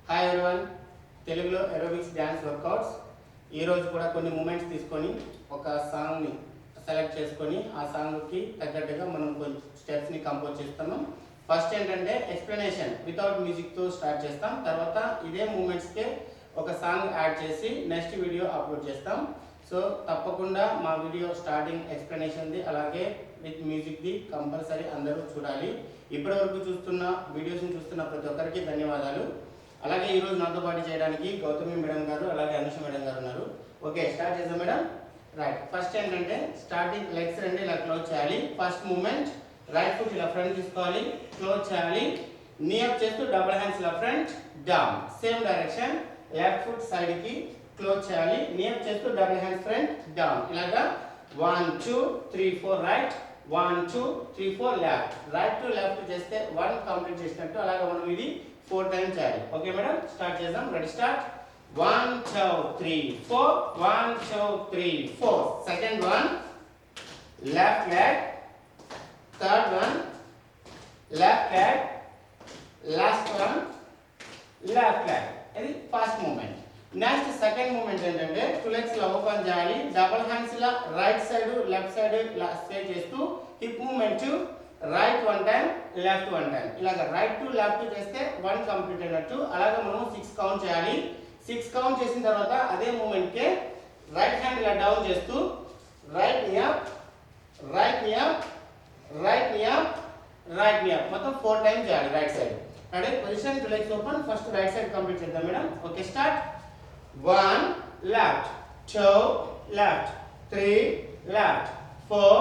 Hi everyone, తెలుగులో aerobics dance workouts. ఈరోజు కూడా కొన్ని మూమెంట్స్ తీసుకొని ఒక సాంగ్ని సెలెక్ట్ చేసుకొని ఆ సాంగ్కి తగ్గట్టుగా మనం కొన్ని స్టెప్స్ని కంపోజ్ చేస్తున్నాం. ఫస్ట్ ఏంటంటే ఎక్స్ప్లెనేషన్ వితౌట్ మ్యూజిక్తో స్టార్ట్ చేస్తాం. తర్వాత ఇదే మూమెంట్స్కే ఒక సాంగ్ యాడ్ చేసి నెక్స్ట్ వీడియో అప్లోడ్ చేస్తాం. సో తప్పకుండా మా వీడియో స్టార్టింగ్ ఎక్స్ప్లెనేషన్ది అలాగే విత్ మ్యూజిక్ది కంపల్సరీ అందరూ చూడాలి. ఇప్పటివరకు చూస్తున్న వీడియోస్ని చూస్తున్న ప్రతి ఒక్కరికి ధన్యవాదాలు. అలాగే ఈరోజు నాతో పాటు చేయడానికి గౌతమి మేడం గారు అలాగే అనుష మేడం గారు ఉన్నారు. ఓకే, స్టార్ట్ చేద్దాం మేడం. రైట్, ఫస్ట్ ఏంటంటే స్టార్టింగ్ లెగ్స్ రెండు ఇలా క్లోజ్ చేయాలి. ఫస్ట్ మూమెంట్ రైట్ ఫుట్ ఇలా ఫ్రంట్ తీసుకోవాలి, క్లోజ్ చేయాలి. నీ అప్ చేస్తూ డబుల్ హ్యాండ్స్ ఇలా front down. Same direction left foot side కి క్లోజ్ చేయాలి. నీ అప్ చేస్తూ డబుల్ హ్యాండ్స్ ఫ్రంట్ డౌన్. ఇలాగా 1 2 3 4 right, 1 2 3 4 left. Right to left చేస్తే 1 కంప్లీట్ చేసినట్టు. అలాగే మనం ఇది 4 టైమ్స్ చేయాలి. ఓకే మేడం, స్టార్ట్ చేద్దాం. Ready, start. 1 2 3 4 1 2 3 4. Second one left leg, third one left leg, last one left leg. ఇది first movement. Next second movement ఏంటంటే 2 లెగ్స్ ఇలా ఓపెన్ చేయాలి. డబుల్ హ్యాండ్స్ ఇలా రైట్ సైడ్ లెఫ్ట్ సైడ్ ఇలా stay చేస్తూ hip movement right 1 time left 1 time. ఇలాగ right to left చేస్తే 1 complete అయినట్టు. అలాగే మనం 6 కౌంట్ చేయాలి. 6 కౌంట్ చేసిన తర్వాత అదే మూమెంట్ కే రైట్ హ్యాండ్ ఇలా డౌన్ చేస్తూ right knee up, right knee up, right knee up, right knee up. మొత్తం 4 టైమ్స్ చేయాలి right side. Ready, position 2 legs open. First right side complete చేద్దాం madam. Okay, start. 1 left, 2 left, 3 left, 4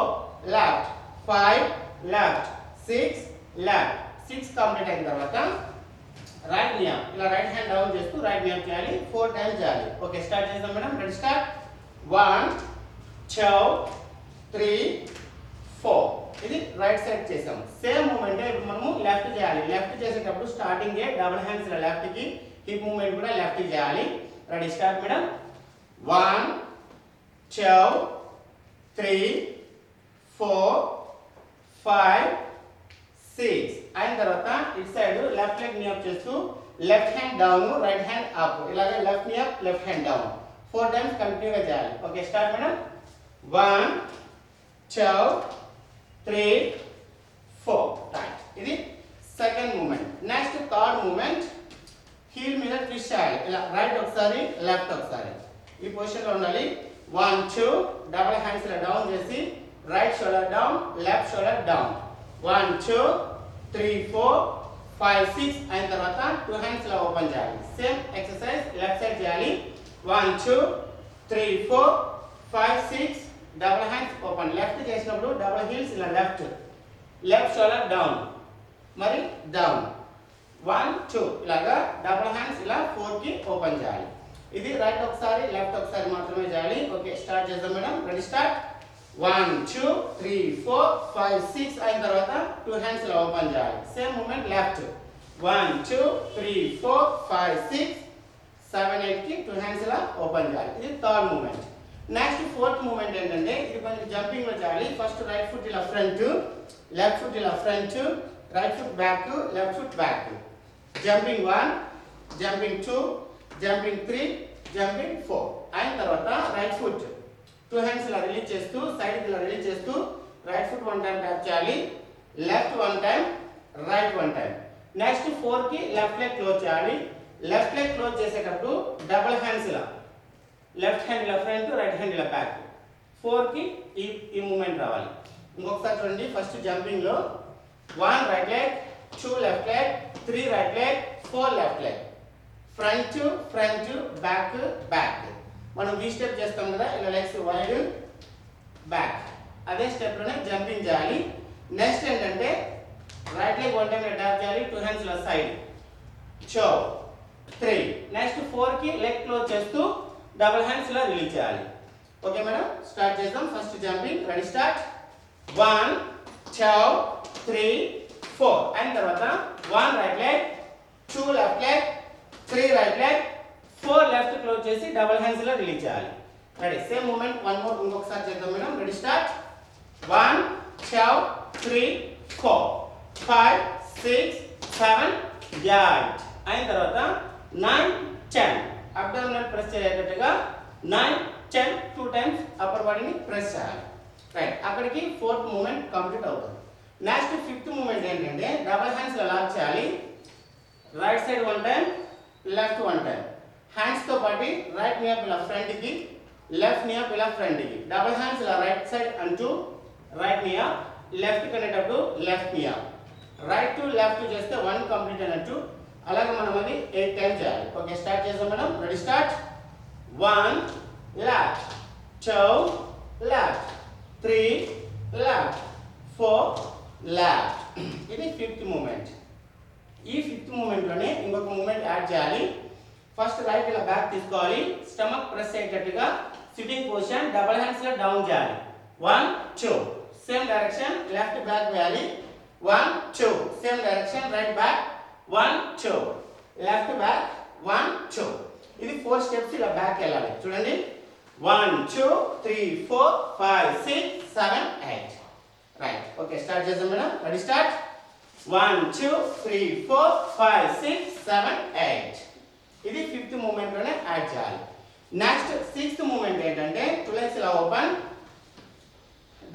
left, 5 left, 6 left. 6 complete అయిన తర్వాత right knee up ఇలా right hand down చేస్తూ right knee up చేయాలి. 4 times చేయాలి. Okay, start చేద్దాం madam. Ready, start. 1 2 3 4. ఇది right side చేసాం. సేమ్ మూమెంట్ ఇప్పుడు మనము లెఫ్ట్ చేయాలి. లెఫ్ట్ చేసేటప్పుడు స్టార్టింగ్ డబుల్ హ్యాండ్స్ ఇలా లెఫ్ట్ కి, హిప్ మూమెంట్ కూడా లెఫ్ట్ కి చేయాలి. Ready, start madam. 1 2 3 4 5 6. అయిన తర్వాత ఇటు side left leg knee up చేస్తూ left hand down, right hand up. ఇలాగే left knee up, left hand down. 4 times కంటిన్యూగా చేయాలి. Okay, start madam. 1 2 3 4 రైట్. ఇది second movement. Next third movement heel మీద twist చేయాలి. ఇలా రైట్ ఒకసారి లెఫ్ట్ ఒకసారి ఈ పొజిషన్ లో ఉండాలి. 1 2 డబుల్ హ్యాండ్స్ ఇలా డౌన్ చేసి right shoulder down, left shoulder down. 1 2 3 4 5 6 అయిన తర్వాత 2 హ్యాండ్స్ ఇలా ఓపెన్ చేయాలి. సేమ్ ఎక్సర్సైజ్ లెఫ్ట్ సైడ్ చేయాలి. 1 2 3 4 5 6 డబుల్ హ్యాండ్స్ ఓపెన్. లెఫ్ట్ చేసినప్పుడు డబుల్ హీల్స్ ఇలా లెఫ్ట్, లెఫ్ట్ షోల్డర్ డౌన్, మరి డౌన్. 1 2 ఇలాగా డబుల్ హ్యాండ్స్ ఇలా 4 కి ఓపెన్ చేయాలి. ఇది రైట్ ఒకసారి లెఫ్ట్ ఒకసారి మాత్రమే చేయాలి. ఓకే, స్టార్ట్ చేద్దాం మేడం. Ready, start. 1 2 3 4 5 6 అయిన తర్వాత 2 హ్యాండ్స్ ఇలా ఓపెన్ చేయాలి. Same moment left. 1 2 3 4 5 6 7 8 కి 2 హ్యాండ్స్ ఇలా ఓపెన్ చేయాలి. ఇది third moment. Next fourth moment ఏంటంటే ఇది కొంచెం జంపింగ్ లో చేయాలి. ఫస్ట్ రైట్ ఫుట్ ఇలా ఫ్రంట్, లెఫ్ట్ ఫుట్ ఇలా front, right foot back, left foot back. Jumping 1, jumping 2, jumping 3, jumping 4. అయిన తర్వాత రైట్ ఫుట్ 2 హ్యాండ్స్ ఇలా రిలీజ్ చేస్తూ సైడ్ ఇలా రిలీజ్ చేస్తూ రైట్ ఫుట్ 1 టైం ట్యాప్ చేయాలి. Left 1 time, right 1 time. Next 4 కి లెఫ్ట్ లెగ్ క్లోజ్ చేయాలి. లెఫ్ట్ లెగ్ క్లోజ్ చేసేటప్పుడు డబుల్ హ్యాండ్స్ ఇలా లెఫ్ట్ హ్యాండ్ ఇలా ఫ్రంట్, రైట్ హ్యాండ్ ఇలా బ్యాక్. 4 కి ఈ మూమెంట్ రావాలి. ఇంకొకసారి చూడండి. ఫస్ట్ జంపింగ్ లో 1 right leg, 2 left leg, 3 right leg, 4 left leg. Front front, back back. మనం ఈ స్టెప్ చేస్తాం కదా, ఇలా లెగ్స్ వైడ్ బ్యాక్. అదే స్టెప్ లోనే జంపింగ్ చేయాలి. నెక్స్ట్ ఏంటంటే రైట్ లెగ్ 1 టైం ట్యాప్ చేయాలి. 2 హ్యాండ్స్ ఇలా సైడ్, 2 3. నెక్స్ట్ 4 కి లెగ్ క్లోజ్ చేస్తూ డబుల్ హ్యాండ్స్ ఇలా రిలీజ్ చేయాలి. ఓకే మేడం, స్టార్ట్ చేద్దాం. First jumping. Ready, start. 1 2 3 4 అయిన తర్వాత 1 right leg, 2 left leg, 3 right leg, 4 left close చేసి డబుల్ హ్యాండ్స్ ఇలా రిలీజ్ చేయాలి. Ready, same moment one more ఇంకొకసారి చేద్దాం మేడం. Ready, start. 1 2 3 4 5 6 7 8 అయిన తర్వాత 9 10 అబ్డామినల్ ప్రెస్ చేసేటట్టుగా 9 10 2 టైమ్స్ అప్పర్ బాడీని ప్రెస్ చేయాలి. రైట్, అక్కడికి ఫోర్త్ మూమెంట్ కంప్లీట్ అవుతుంది. నెక్స్ట్ ఫిఫ్త్ మూమెంట్ ఏంటంటే డబుల్ హ్యాండ్స్ లాక్ చేయాలి. Right side 1 time, left 1 time. Hands తో పాటు రైట్ నీ అప్ ఇలా ఫ్రంట్ కి, లెఫ్ట్ నీ అప్ ఇలా ఫ్రంట్ కి. డబుల్ హ్యాండ్స్ ఇలా రైట్ సైడ్ అంటూ రైట్ నీ అప్, లెఫ్ట్ కనేటప్పుడు left knee up. Right to left చేస్తే 1 కంప్లీట్ అయినట్టు. అలాగే మనం అది 8 టైమ్స్ చేయాలి. ఓకే, స్టార్ట్ చేద్దాం madam. Ready, start. 1 left, 2 left, 3 left, 4 left. ఇది ఫిఫ్త్ మూమెంట్. ఈ ఫిఫ్త్ మూమెంట్ లోనే ఇంకొక మూమెంట్ యాడ్ చేయాలి. ఫస్ట్ రైట్ ఇలా బ్యాక్ తీసుకోవాలి. స్టమక్ ప్రెస్ అయ్యేటట్టుగా సిట్టింగ్ పొజిషన్, డబుల్ హ్యాండ్స్ లో డౌన్ చేయాలి. 1 2 సేమ్ డైరెక్షన్, లెఫ్ట్ బ్యాక్ వేయాలి. 1 2 same direction, right back. 1 2 left back. 1 2 ఇది 4 స్టెప్స్ ఇలా బ్యాక్ వెళ్ళాలి. చూడండి, 1 2 3 4 5 6 7 8. రైట్, ఓకే, స్టార్ట్ చేద్దాం మేడం. Ready, start. 1 2 3 4 5 6 7 8. ఇది ఫిఫ్త్ మూమెంట్ లోనే యాడ్ చేయాలి. నెక్స్ట్ సిక్స్త్ మూమెంట్ ఏంటంటే టూ లెగ్స్ ఇలా ఓపెన్,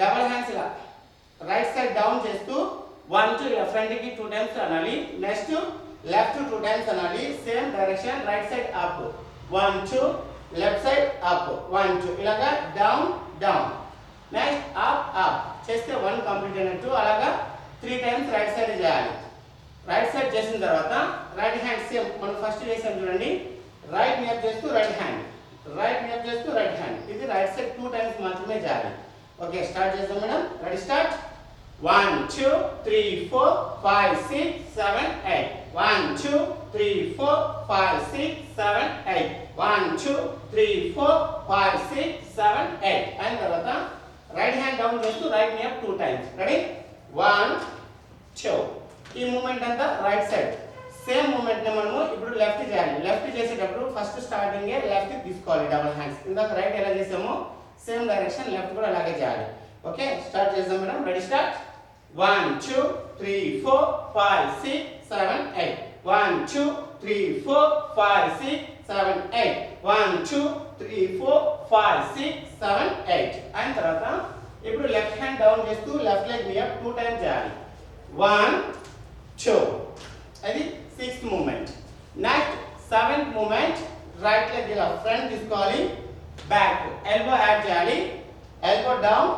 డబుల్ హ్యాండ్స్ ఇలా రైట్ సైడ్ డౌన్ చేస్తూ 1 2 ఇలా ఫ్రంట్ కి 2 టైమ్స్ అనాలి. నెక్స్ట్ లెఫ్ట్ 2 టైమ్స్ అనాలి. Same direction, right side up 1 2, left side up 1 2, ఇలాగా down down. Next up up చేస్తే 1 కంప్లీట్ అయినట్టు. అలాగా 3 టైమ్స్ రైట్ సైడ్ చేయాలి. రైట్ సైడ్ చేసిన తర్వాత రైట్ హ్యాండ్ సేమ్ మనం ఫస్ట్ చేసాం చూడండి, రైట్ నీ అప్ చేస్తూ right hand, right knee up చేస్తూ రైట్ హ్యాండ్. ఇది రైట్ సైడ్ 2 టైమ్స్ మాత్రమే చేయాలి. ఓకే, స్టార్ట్ చేద్దాం మేడం. Ready, start. 1 2 3 4 5 6 7 8. 1 2 3 4 5 6 7 8. 1 2 3 4 5 6 7 8. అయిన తర్వాత రైట్ హ్యాండ్ డౌన్ చేస్తూ right knee up 2 times. Ready, 1 2. ఈ మూమెంట్ అంతా రైట్ సైడ్. సేమ్ మూమెంట్ ని మనము ఇప్పుడు లెఫ్ట్ చేయాలి. లెఫ్ట్ చేసేటప్పుడు ఫస్ట్ స్టార్టింగ్ లెఫ్ట్ తీసుకోవాలి డబుల్ హ్యాండ్స్. ఇందాక రైట్ ఎలా చేసామో సేమ్ డైరెక్షన్ లెఫ్ట్ కూడా అలాగే చేయాలి. ఓకే, స్టార్ట్ చేద్దాం మేడం. Ready, start. 1 2 3 4 5 6 7 8. 1 2 3 4 5 6 7 8. 1 2 3 4 5 6 7 8. అయిన తర్వాత ఇప్పుడు లెఫ్ట్ హ్యాండ్ డౌన్ చేస్తూ left leg knee up 2 times చేయాలి. 1 2. అది sixth moment. Next seventh moment, right leg ఇలా ఫ్రంట్ తీసుకోవాలి. బ్యాక్ ఎల్బో యాడ్ చేయాలి. ఎల్బో డౌన్,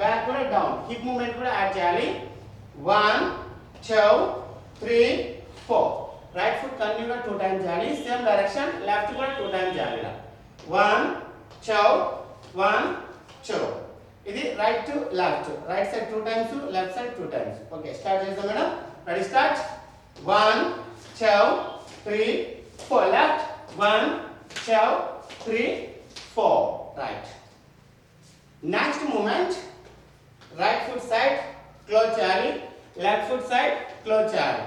బ్యాక్ కూడా డౌన్. హిప్ మూమెంట్ కూడా యాడ్ చేయాలి. 1 2 3 4. రైట్ ఫుట్ కంటిన్యూగా 2 టైమ్స్ చేయాలి. సేమ్ డైరెక్షన్, లెఫ్ట్ కూడా 2 టైమ్స్ చేయాలి. 1 2 1 2. ఇది right to left, right side 2 times, left side 2 times. Okay, start చేద్దాం madam. Ready, start. 1 2 3 4 left. 1 2 3 4 right. Next movement, right foot side close చేయాలి, left foot side close చేయాలి.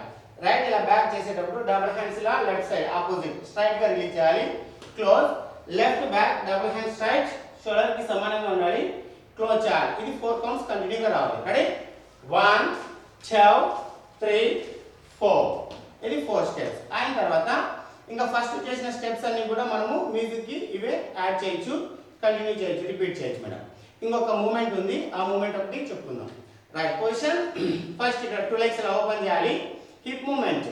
Right ఇలా back చేసేటప్పుడు double hands ఇలా left side opposite straight గా release చేయాలి. Close, left back double hand straight, shoulder కి సమానంగా ఉండాలి. క్లోజ్ చేయాలి. ఇది 4 కౌంట్స్ కంటిన్యూగా రావాలి. రెడీ, 1 2 3 4. ఇది 4 స్టెప్స్. అయిన తర్వాత ఇంకా ఫస్ట్ చేసిన స్టెప్స్ అన్ని కూడా మనము మ్యూజిక్ కి ఇవే యాడ్ చేయొచ్చు, కంటిన్యూ చేయొచ్చు, రిపీట్ చేయొచ్చు మేడం. ఇంకొక మూమెంట్ ఉంది, ఆ మూమెంట్ ఒకటి చెప్పుకుందాం. రైట్ పొజిషన్, ఫస్ట్ ఇక్కడ 2 లెగ్స్ ఇలా ఓపెన్ చేయాలి. హిప్ మూమెంట్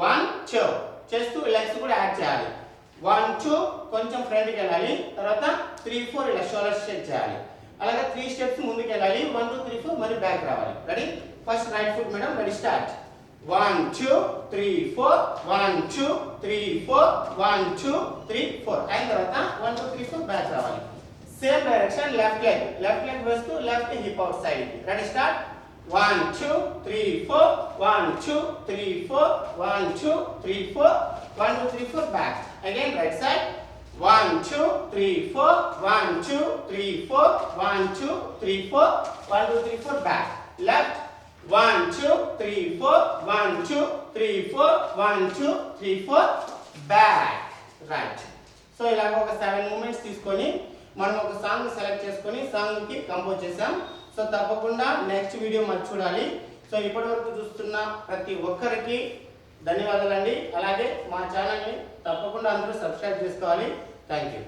1 2 చేస్తూ లెగ్స్ కూడా యాడ్ చేయాలి. 1 2 కొంచెం ఫ్రంట్కి వెళ్ళాలి. తర్వాత 3 4 ఇలా షోల్డర్ స్ట్రెచ్ చేయాలి. అలాగే 3 స్టెప్స్ ముందుకు వెళ్ళాలి. 1 2 3 4 మరి బ్యాక్ రావాలి. Ready, first right foot madam. Ready, start. 1 2 3 4 1 2 3 4 1 2 3 4. అయిన తర్వాత 1 2 3 4 బ్యాక్ రావాలి. సేమ్ డైరెక్షన్, లెఫ్ట్ లెగ్ వేస్తూ left hip out side. Ready, start. 1 2 3 4 1 2 3 4 1 2 3 4 1 2 3 4 back. Again right side. 1 2 3 4 1 2 3 4 1 2 3 4 1 2 3 4 back. Left. 1 2 3 4 1 2 3 4 1 2 3 4 back. Right. So ఇలాగ ఒక 7 మూమెంట్స్ తీసుకొని మనం ఒక సాంగ్ సెలెక్ట్ చేసుకొని సాంగ్ కి కంపోజ్ చేసాం. సో తప్పకుండా నెక్స్ట్ వీడియో మనం చూడాలి. సో ఇప్పటివరకు చూస్తున్న ప్రతి ఒక్కరికి ధన్యవాదాలండి. అలాగే మా ఛానల్ని తప్పకుండా అందరూ సబ్స్క్రైబ్ చేసుకోవాలి. Thank you.